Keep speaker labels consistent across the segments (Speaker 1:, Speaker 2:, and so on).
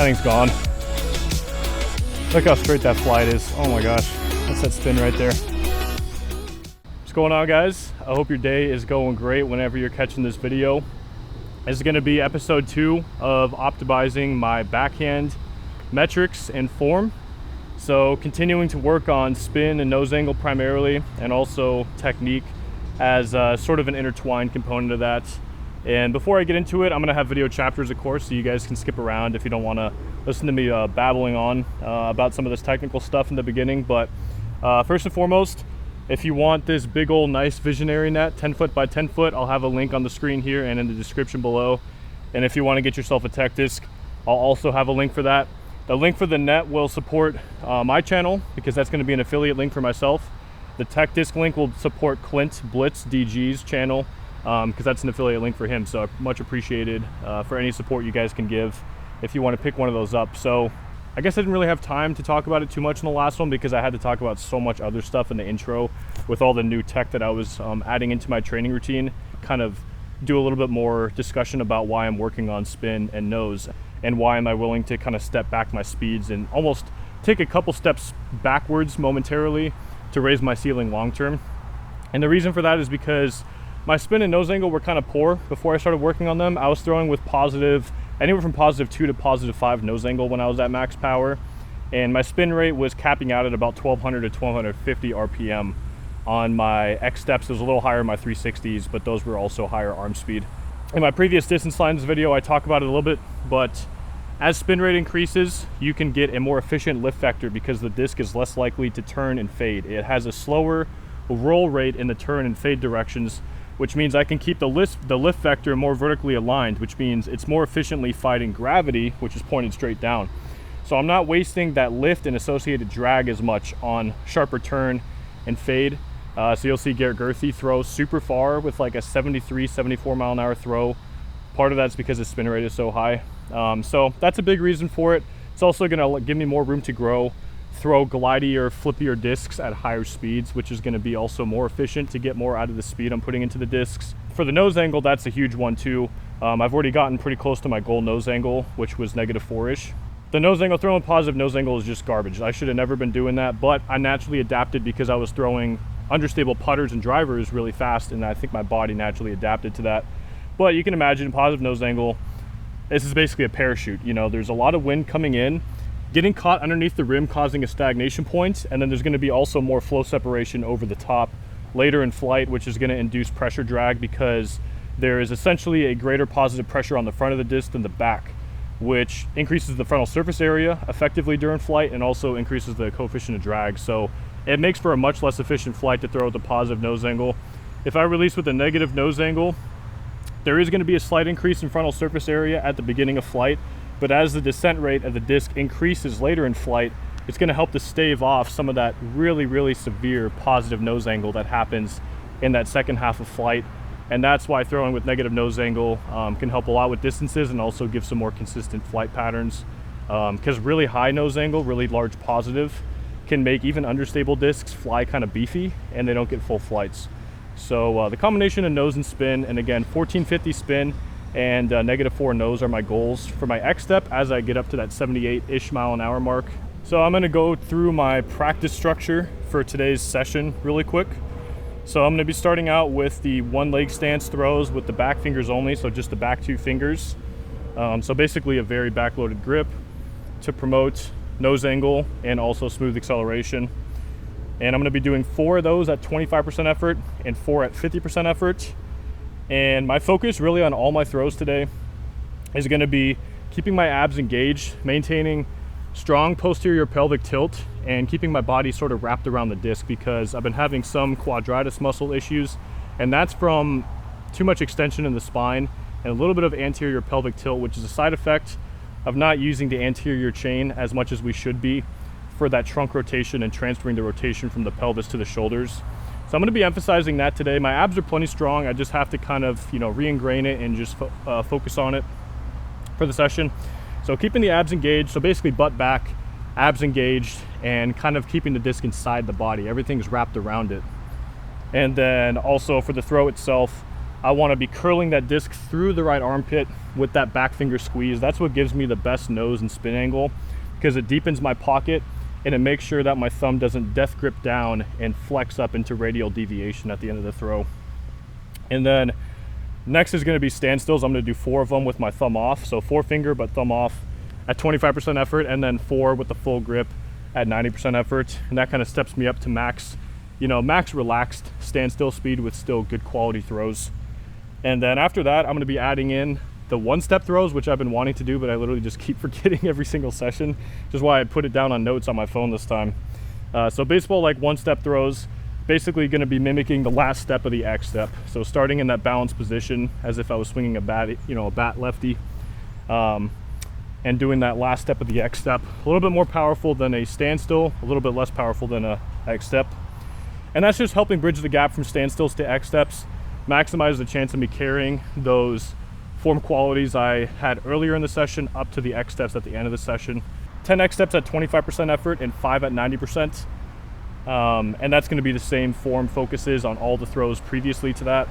Speaker 1: thing's gone. Look how straight that flight is. Oh my gosh, that's that spin right there. What's going on, guys? I hope your day is going great whenever you're catching this video. This is going to be episode 2 of optimizing my backhand metrics and form. So continuing to work on spin and nose angle primarily, and also technique as sort of an intertwined component of that. And before I get into it, I'm going to have video chapters, of course, so you guys can skip around if you don't want to listen to me babbling on about some of this technical stuff in the beginning. But first and foremost, if you want this big old nice visionary net, 10 foot by 10 foot, I'll have a link on the screen here and in the description below. And if you want to get yourself a TechDisc, I'll also have a link for that. The link for the net will support my channel, because that's going to be an affiliate link for myself. The TechDisc link will support Clint Blitz DG's channel, because that's an affiliate link for him. So much appreciated for any support you guys can give if you want to pick one of those up. So I guess I didn't really have time to talk about it too much in the last one, because I had to talk about so much other stuff in the intro with all the new tech that I was adding into my training routine. Kind of do a little bit more discussion about why I'm working on spin and nose, and why am I willing to kind of step back my speeds and almost take a couple steps backwards momentarily to raise my ceiling long term. And the reason for that is because my spin and nose angle were kind of poor before I started working on them. I was throwing with anywhere from +2 to +5 nose angle when I was at max power, and my spin rate was capping out at about 1200 to 1250 RPM. On my X steps, it was a little higher in my 360s, but those were also higher arm speed. In my previous distance lines video, I talk about it a little bit, but as spin rate increases, you can get a more efficient lift vector because the disc is less likely to turn and fade. It has a slower roll rate in the turn and fade directions, which means I can keep the lift vector more vertically aligned, which means it's more efficiently fighting gravity, which is pointed straight down. So I'm not wasting that lift and associated drag as much on sharper turn and fade. So you'll see Garrett Girthy throw super far with like a 73, 74 mile an hour throw. Part of that's because his spin rate is so high. So that's a big reason for it. It's also going to give me more room to grow, throw glidier, flippier discs at higher speeds, which is going to be also more efficient to get more out of the speed I'm putting into the discs. For the nose angle, that's a huge one too. I've already gotten pretty close to my goal nose angle, which was -4-ish. The nose angle, throwing positive nose angle is just garbage. I should have never been doing that, but I naturally adapted because I was throwing understable putters and drivers really fast, and I think my body naturally adapted to that. But you can imagine positive nose angle, this is basically a parachute. You know, there's a lot of wind coming in, getting caught underneath the rim causing a stagnation point, and then there's going to be also more flow separation over the top later in flight, which is going to induce pressure drag because there is essentially a greater positive pressure on the front of the disc than the back, which increases the frontal surface area effectively during flight and also increases the coefficient of drag. So it makes for a much less efficient flight to throw with a positive nose angle. If I release with a negative nose angle, there is going to be a slight increase in frontal surface area at the beginning of flight, but as the descent rate of the disc increases later in flight, it's going to help to stave off some of that really, really severe positive nose angle that happens in that second half of flight. And that's why throwing with negative nose angle can help a lot with distances and also give some more consistent flight patterns. Because really high nose angle, really large positive, can make even understable discs fly kind of beefy and they don't get full flights. So the combination of nose and spin, and again 1450 spin and -4 nose are my goals for my X step as I get up to that 78-ish mile an hour mark. So I'm going to go through my practice structure for today's session really quick. So I'm going to be starting out with the one leg stance throws with the back fingers only, so just the back 2 fingers. So basically a very backloaded grip to promote nose angle and also smooth acceleration. And I'm going to be doing 4 of those at 25% effort and 4 at 50% effort. And my focus really on all my throws today is going to be keeping my abs engaged, maintaining strong posterior pelvic tilt, and keeping my body sort of wrapped around the disc, because I've been having some quadratus muscle issues, and that's from too much extension in the spine and a little bit of anterior pelvic tilt, which is a side effect of not using the anterior chain as much as we should be for that trunk rotation and transferring the rotation from the pelvis to the shoulders. So I'm going to be emphasizing that today. My abs are plenty strong. I just have to kind of, re-ingrain it and just focus on it for the session. So keeping the abs engaged, so basically butt back, abs engaged, and kind of keeping the disc inside the body. Everything's wrapped around it. And then also for the throw itself, I want to be curling that disc through the right armpit with that back finger squeeze. That's what gives me the best nose and spin angle, because it deepens my pocket and it makes sure that my thumb doesn't death grip down and flex up into radial deviation at the end of the throw. And then next is going to be standstills. I'm going to do 4 of them with my thumb off. So 4 finger but thumb off at 25% effort, and then 4 with the full grip at 90% effort. And that kind of steps me up to max, you know, max relaxed standstill speed with still good quality throws. And then after that, I'm going to be adding in the one-step throws, which I've been wanting to do, but I literally just keep forgetting every single session, which is why I put it down on notes on my phone this time. So baseball like one-step throws, basically going to be mimicking the last step of the X step. So starting in that balanced position as if I was swinging a bat, you know, a bat lefty, and doing that last step of the X step. A little bit more powerful than a standstill, a little bit less powerful than a X step. And that's just helping bridge the gap from standstills to X steps, maximize the chance of me carrying those form qualities I had earlier in the session up to the X steps at the end of the session. 10 X steps at 25% effort and 5 at 90%. And that's going to be the same form focuses on all the throws previously to that.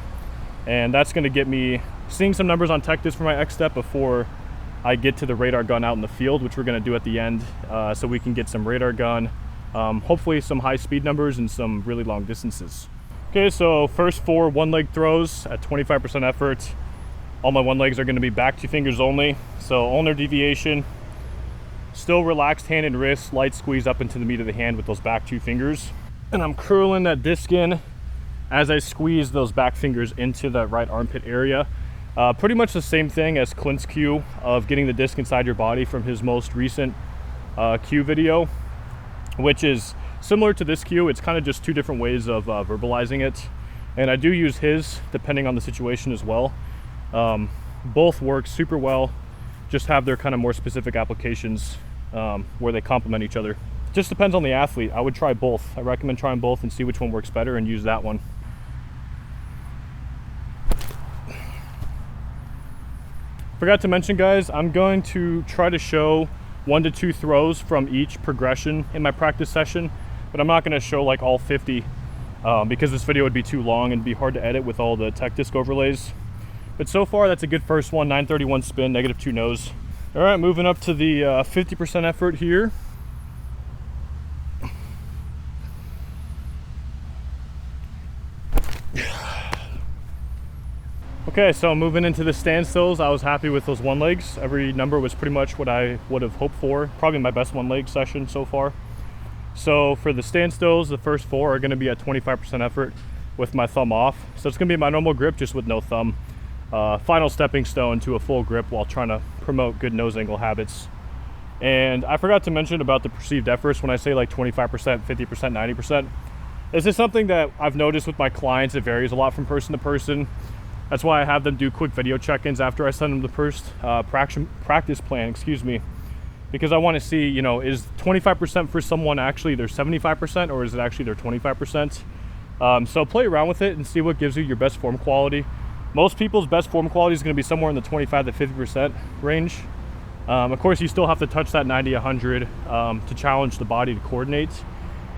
Speaker 1: And that's going to get me seeing some numbers on TechDisc for my X step before I get to the radar gun out in the field, which we're going to do at the end, so we can get some radar gun, hopefully some high speed numbers and some really long distances. Okay, so first 4 one-leg throws at 25% effort. All my one legs are going to be back 2 fingers only. So ulnar deviation, still relaxed hand and wrist, light squeeze up into the meat of the hand with those back 2 fingers. And I'm curling that disc in as I squeeze those back fingers into the right armpit area. Pretty much the same thing as Clint's cue of getting the disc inside your body from his most recent cue video, which is similar to this cue. It's kind of just 2 different ways of verbalizing it. And I do use his depending on the situation as well. Both work super well, just have their kind of more specific applications where they complement each other. Just depends on the athlete. I would try both. I recommend trying both and see which one works better and use that one. Forgot to mention, guys, I'm going to try to show 1 to 2 throws from each progression in my practice session, but I'm not going to show like all 50 because this video would be too long and be hard to edit with all the TechDisc overlays. But so far, that's a good first one, 931 spin, -2 nose. All right, moving up to the 50% effort here. Okay, so moving into the standstills, I was happy with those one legs. Every number was pretty much what I would have hoped for. Probably my best one leg session so far. So for the standstills, the first 4 are gonna be at 25% effort with my thumb off. So it's gonna be my normal grip, just with no thumb. Final stepping stone to a full grip while trying to promote good nose angle habits. And I forgot to mention about the perceived efforts when I say like 25%, 50%, 90%. This is something that I've noticed with my clients. It varies a lot from person to person. That's why I have them do quick video check-ins after I send them the first practice plan, because I want to see, you know, is 25% for someone actually their 75% or is it actually their 25%? So play around with it and see what gives you your best form quality. Most people's best form quality is going to be somewhere in the 25 to 50% range. Of course, you still have to touch that 90, 100 to challenge the body to coordinate.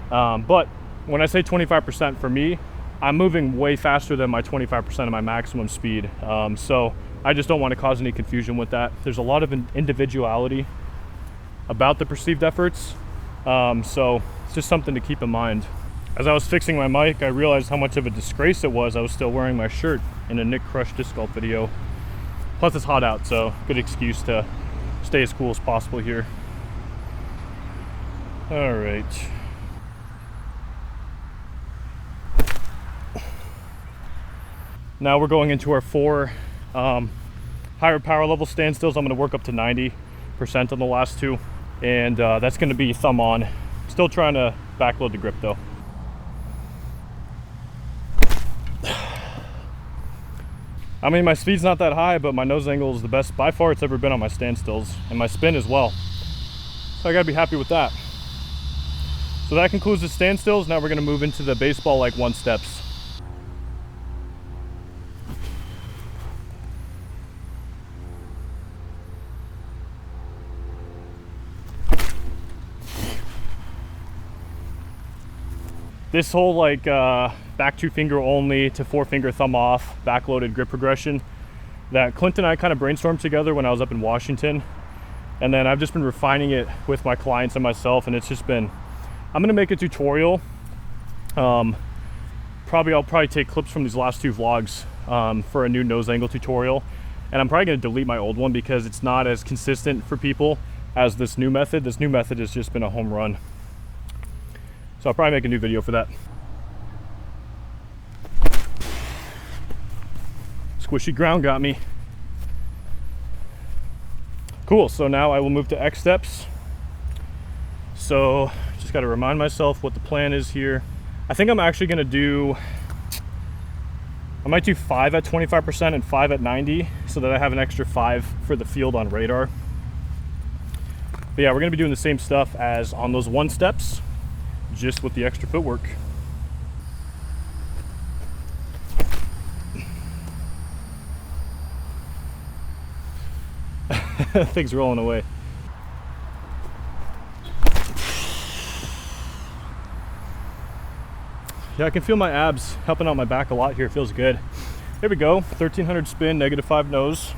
Speaker 1: But when I say 25% for me, I'm moving way faster than my 25% of my maximum speed. So I just don't want to cause any confusion with that. There's a lot of individuality about the perceived efforts. So it's just something to keep in mind. As I was fixing my mic, I realized how much of a disgrace it was. I was still wearing my shirt in a Nick Crush disc golf video. Plus it's hot out, so good excuse to stay as cool as possible here. All right. Now we're going into our 4 higher power level standstills. I'm gonna work up to 90% on the last 2. And that's gonna be thumb on. Still trying to backload the grip though. I mean, my speed's not that high, but my nose angle is the best by far it's ever been on my standstills, and my spin as well. So I gotta be happy with that. So that concludes the standstills. Now we're gonna move into the baseball like 1 steps. This whole like back 2 finger only to 4 finger thumb off backloaded grip progression that Clint and I kind of brainstormed together when I was up in Washington. And then I've just been refining it with my clients and myself, and it's just been, I'm gonna make a tutorial. I'll probably take clips from these last 2 vlogs for a new nose angle tutorial. And I'm probably gonna delete my old one because it's not as consistent for people as this new method. This new method has just been a home run. So I'll probably make a new video for that. Squishy ground got me. Cool, so now I will move to X steps. So just gotta remind myself what the plan is here. I think I'm actually gonna do, I might do 5 at 25% and 5 at 90 so that I have an extra 5 for the field on radar. But yeah, we're gonna be doing the same stuff as on those 1 steps, just with the extra footwork. Things rolling away. Yeah, I can feel my abs helping out my back a lot here. It feels good. Here we go, 1300 spin, -5 nose.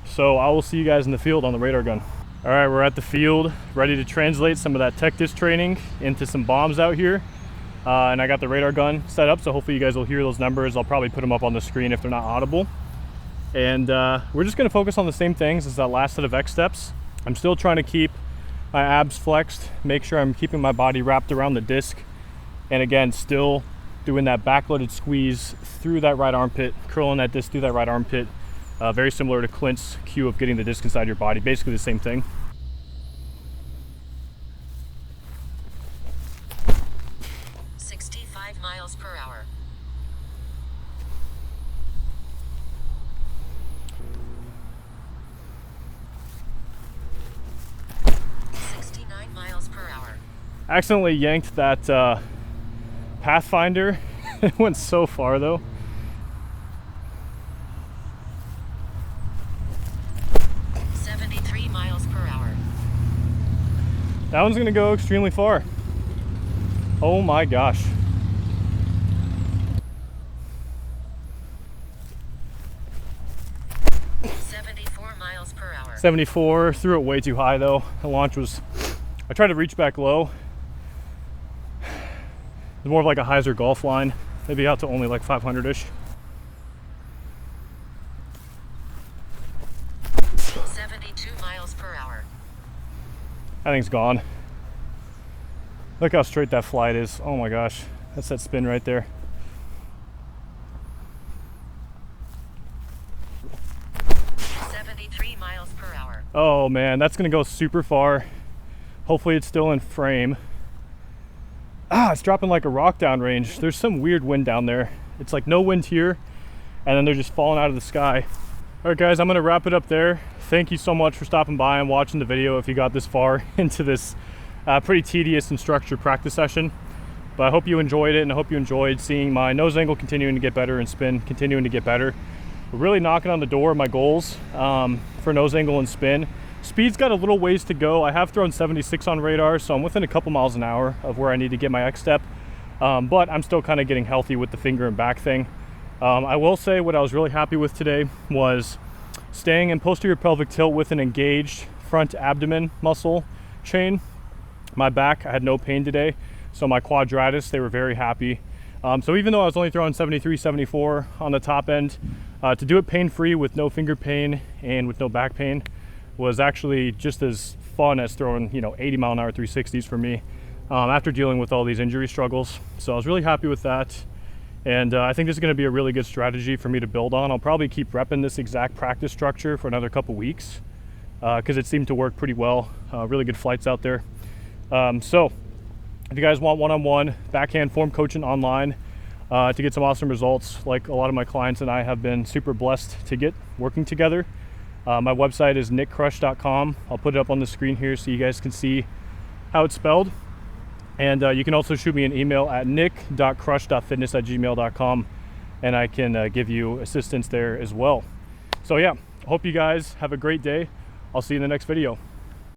Speaker 1: So I will see you guys in the field on the radar gun. All right, we're at the field, ready to translate some of that TechDisc training into some bombs out here. And I got the radar gun set up, so hopefully you guys will hear those numbers. I'll probably put them up on the screen if they're not audible. And we're just gonna focus on the same things as that last set of X steps. I'm still trying to keep my abs flexed, make sure I'm keeping my body wrapped around the disc. And again, still doing that backloaded squeeze through that right armpit, curling that disc through that right armpit. Very similar to Clint's cue of getting the disc inside your body, basically the same thing.
Speaker 2: Miles per hour.
Speaker 1: I accidentally yanked that Pathfinder. It went so far though.
Speaker 2: Miles per hour.
Speaker 1: That one's gonna go extremely far. Oh my gosh.
Speaker 2: Miles per hour.
Speaker 1: 74, threw it way too high though. The launch was, I tried to reach back low. It's more of like a hyzer golf line, maybe out to only like 500-ish.
Speaker 2: 72 miles per hour.
Speaker 1: That thing's gone. Look how straight that flight is. Oh my gosh, that's that spin right there.
Speaker 2: Miles per hour.
Speaker 1: Oh man, that's gonna go super far. Hopefully it's still in frame. It's dropping like a rock down range. There's some weird wind down there. It's like no wind here, and then they're just falling out of the sky. All right guys, I'm gonna wrap it up there. Thank you so much for stopping by and watching the video if you got this far into this pretty tedious and structured practice session. But I hope you enjoyed it, and I hope you enjoyed seeing my nose angle continuing to get better and spin continuing to get better. We're really knocking on the door of my goals for nose angle and spin. Speed's got a little ways to go. I have thrown 76 on radar, so I'm within a couple miles an hour of where I need to get my X step. But I'm still kind of getting healthy with the finger and back thing. I will say what I was really happy with today was staying in posterior pelvic tilt with an engaged front abdomen muscle chain. My back, I had no pain today. So my quadratus, they were very happy. So even though I was only throwing 73, 74 on the top end, to do it pain-free with no finger pain and with no back pain was actually just as fun as throwing, 80 mile an hour 360s for me after dealing with all these injury struggles. So I was really happy with that. And I think this is gonna be a really good strategy for me to build on. I'll probably keep repping this exact practice structure for another couple weeks because it seemed to work pretty well. Really good flights out there. So if you guys want one-on-one backhand form coaching online to get some awesome results, like a lot of my clients and I have been super blessed to get working together, my website is nickcrush.com. I'll put it up on the screen here so you guys can see how it's spelled. And you can also shoot me an email at nick.crush.fitness@gmail.com, and I can give you assistance there as well. So yeah, hope you guys have a great day. I'll see you in the next video.